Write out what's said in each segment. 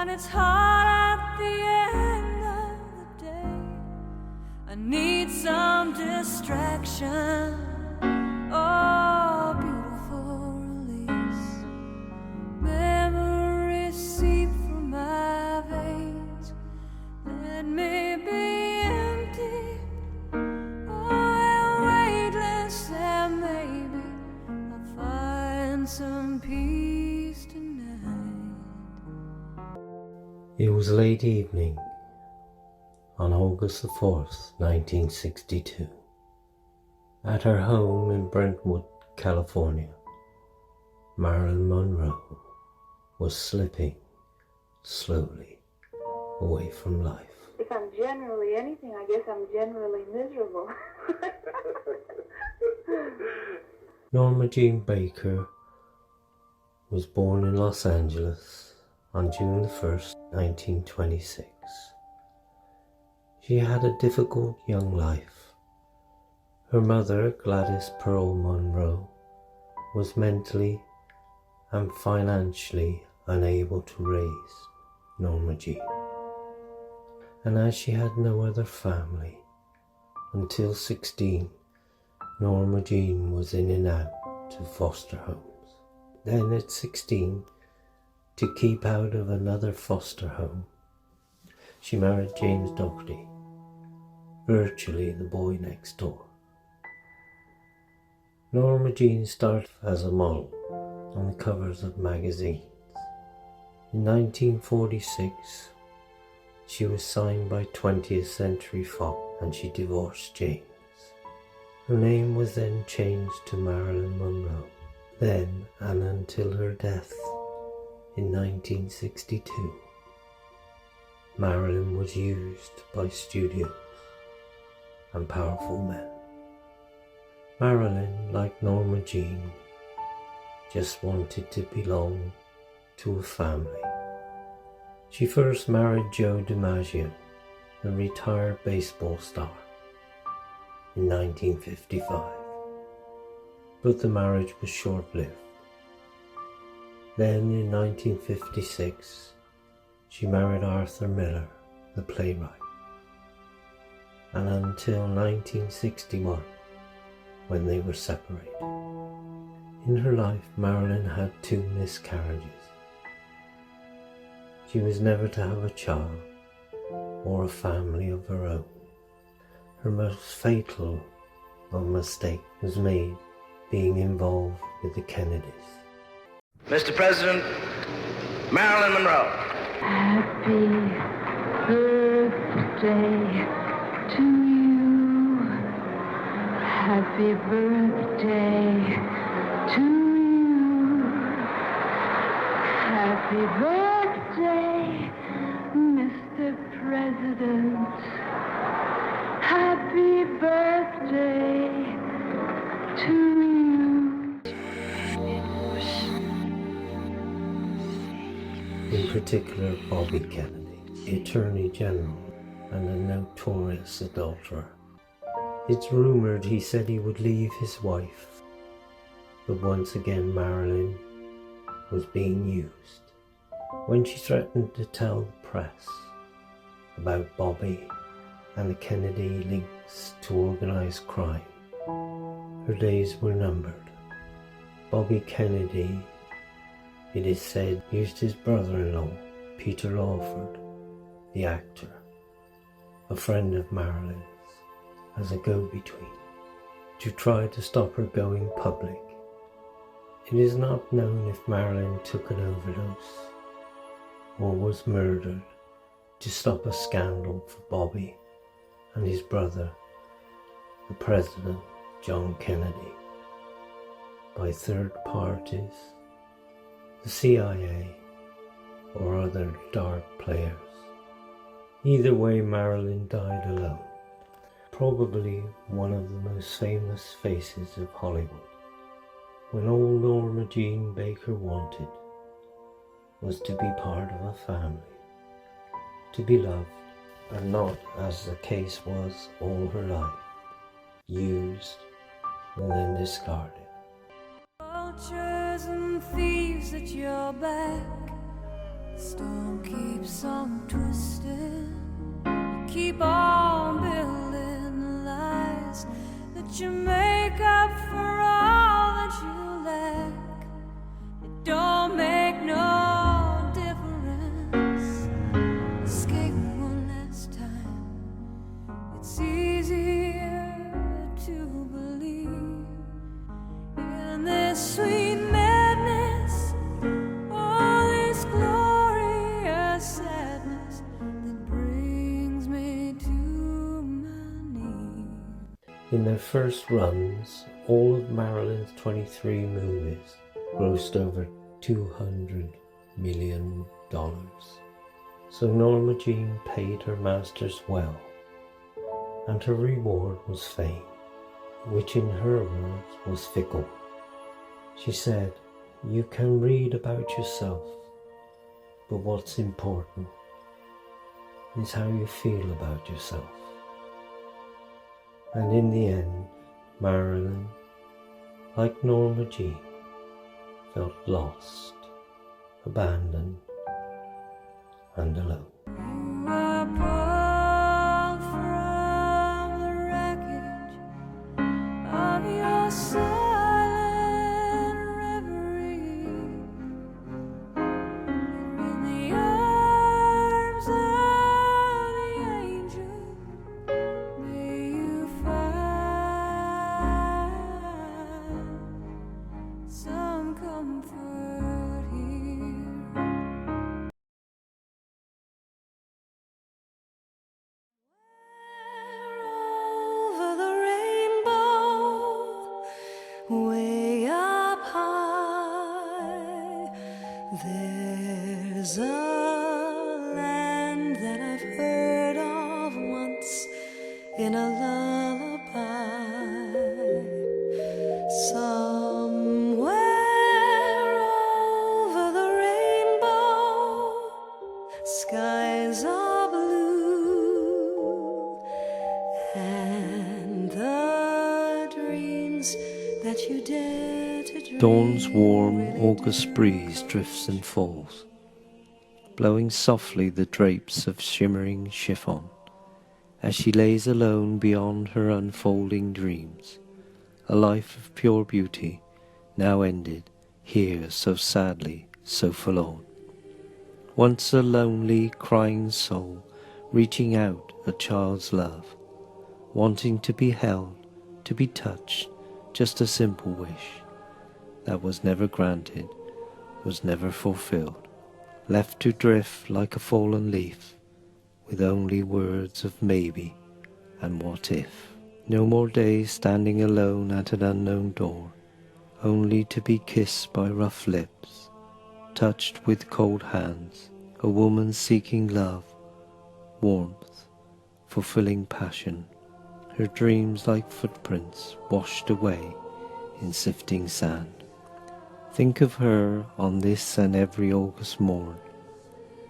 and it's hard at the end of the day. I need some distraction. Oh, beautiful release. Memories seep from my veins. Let me be empty. Oh, weightless, and maybe I'll find some peace tonight. It was late evening on August the 4th, 1962, at her home in Brentwood, California. Marilyn Monroe was slipping slowly away from life. If I'm generally anything, I guess I'm generally miserable. Norma Jean Baker was born in Los Angeles on June the 1st, 1926. She had a difficult young life. Her mother, Gladys Pearl Monroe, was mentally and financially unable to raise Norma Jean. And as she had no other family, until 16, Norma Jean was in and out to foster homes. Then at 16, to keep out of another foster home, she married James Doherty, virtually the boy next door. Norma Jean started as a model on the covers of magazines. In 1946, she was signed by 20th Century Fox and she divorced James. Her name was then changed to Marilyn Monroe. Then and until her death in 1962, Marilyn was used by studios and powerful men. Marilyn, like Norma Jean, just wanted to belong to a family. She first married Joe DiMaggio, the retired baseball star, in 1955, but the marriage was short-lived. Then in 1956, she married Arthur Miller, the playwright, and until 1961, when they were separated. In her life, Marilyn had 2 miscarriages. She was never to have a child or a family of her own. Her most fatal of mistakes was made being involved with the Kennedys. Mr. President, Marilyn Monroe. Happy birthday to you. Happy birthday to you. Happy birthday, Mr. President. Happy birthday to you. In particular, Bobby Kennedy, the Attorney General and a notorious adulterer. It's rumored he said he would leave his wife, but once again Marilyn was being used. When she threatened to tell the press about Bobby and the Kennedy links to organized crime, her days were numbered. Bobby Kennedy, it is said, used his brother-in-law, Peter Lawford, the actor, a friend of Marilyn's, as a go-between, to try to stop her going public. It is not known if Marilyn took an overdose or was murdered to stop a scandal for Bobby and his brother, the President John Kennedy, by third parties, the CIA, or other dark players. Either way, Marilyn died alone, probably one of the most famous faces of Hollywood. When all Norma Jean Baker wanted was to be part of a family, to be loved, and not, as the case was all her life, used and then discarded. Vultures and thieves at your back, Storm keeps on twisting. You keep on building the lies that you make up for all that you lack. It don't make no difference. Escape one last time. It's easier to believe in this sweet madness, all this glorious sadness that brings me to my knees. In their first runs, all of Marilyn's 23 movies grossed over $200 million. So Norma Jean paid her masters well, and her reward was fame, which in her words was fickle. She said, "You can read about yourself, but what's important is how you feel about yourself." And in the end, Marilyn, like Norma Jean, felt lost, abandoned, and alone. You are pulled from the wreckage of your silent reverie. You're in the arms of the angel. May you find some comfort here. Over the rainbow, way up high, there's a land that I've heard of once in a lullaby. Somewhere over the rainbow, skies are blue, and the dreams that you dare to dream. Dawn's warm August breeze drifts and falls, blowing softly the drapes of shimmering chiffon, as she lays alone beyond her unfolding dreams, a life of pure beauty, now ended, here so sadly, so forlorn. Once a lonely, crying soul, reaching out a child's love, wanting to be held, to be touched, just a simple wish that was never granted, was never fulfilled, left to drift like a fallen leaf, with only words of maybe and what if. No more days standing alone at an unknown door, only to be kissed by rough lips, touched with cold hands, a woman seeking love, warmth, fulfilling passion, her dreams like footprints washed away in sifting sand. Think of her on this and every August morn,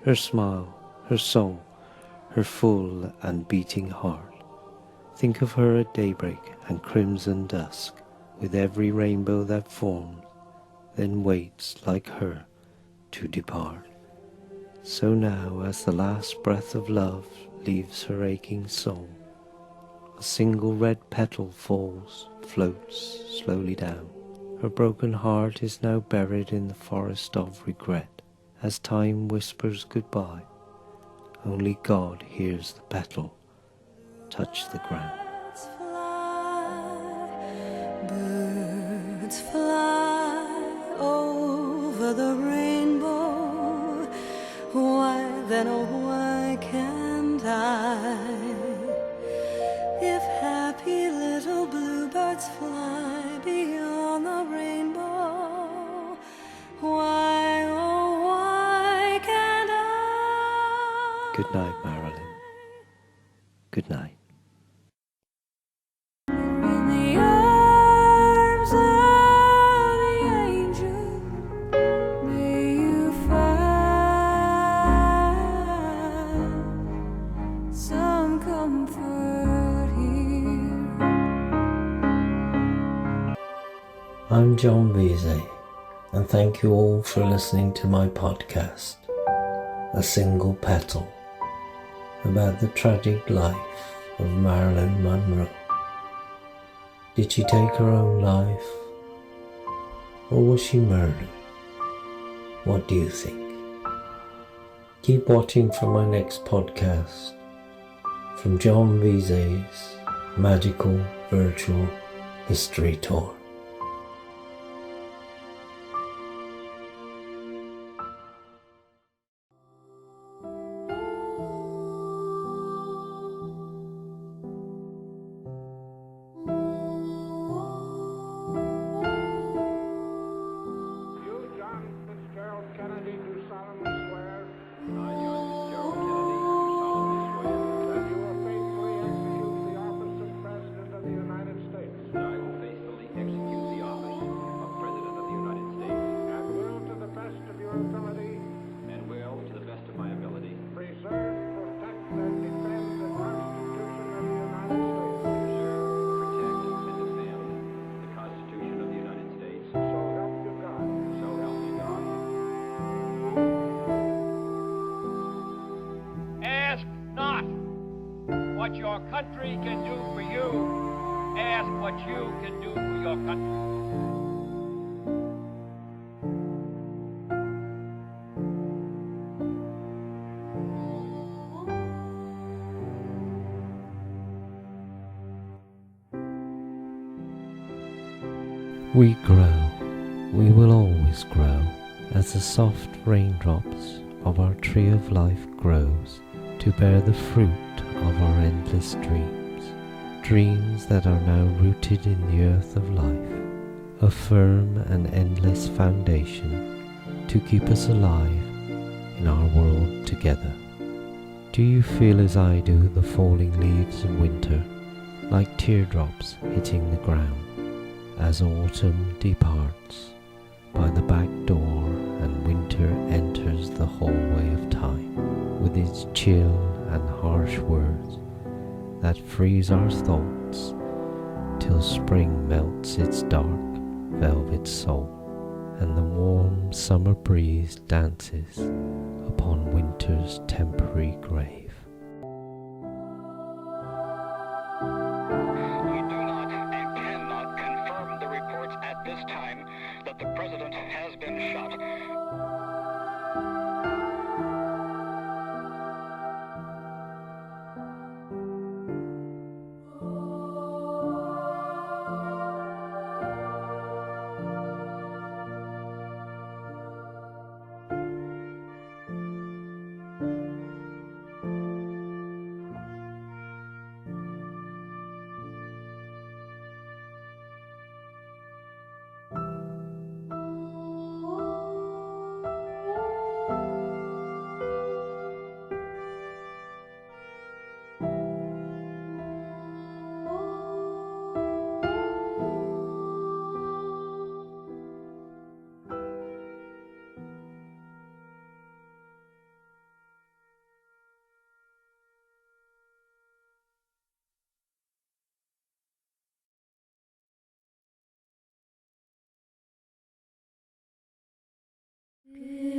her smile, her song, her full and beating heart. Think of her at daybreak and crimson dusk, with every rainbow that forms, then waits like her to depart. So now, as the last breath of love leaves her aching soul, a single red petal falls, floats slowly down. Her broken heart is now buried in the forest of regret. As time whispers goodbye, only God hears the petal touch the ground. Birds fly over the rainbow. Why then, oh why can't I? If happy little bluebirds fly beyond the rainbow, why, oh why can't I? Good night, Marilyn. Good night. In the arms of the angel, may you find some comfort here. I'm John VEASAYS, and thank you all for listening to my podcast. a single petal, about the tragic life of Marilyn Monroe. Did she take her own life, or was she murdered? What do you think? Keep watching for my next podcast from John VEASAYS' Magical Virtual History Tour. Ask not what your country can do for you. Ask what you can do for your country. We grow, we will always grow, as the soft raindrops of our tree of life grows to bear the fruit of our endless dreams, dreams that are now rooted in the earth of life, a firm and endless foundation to keep us alive in our world together. Do you feel as I do the falling leaves of winter, like teardrops hitting the ground, as autumn departs by the back door and winter enters the hallway of time with its chill and harsh words that freeze our thoughts till spring melts its dark velvet soul and the warm summer breeze dances upon winter's temporary grave. We do not and cannot confirm the reports at this time that the president has been shot. Petal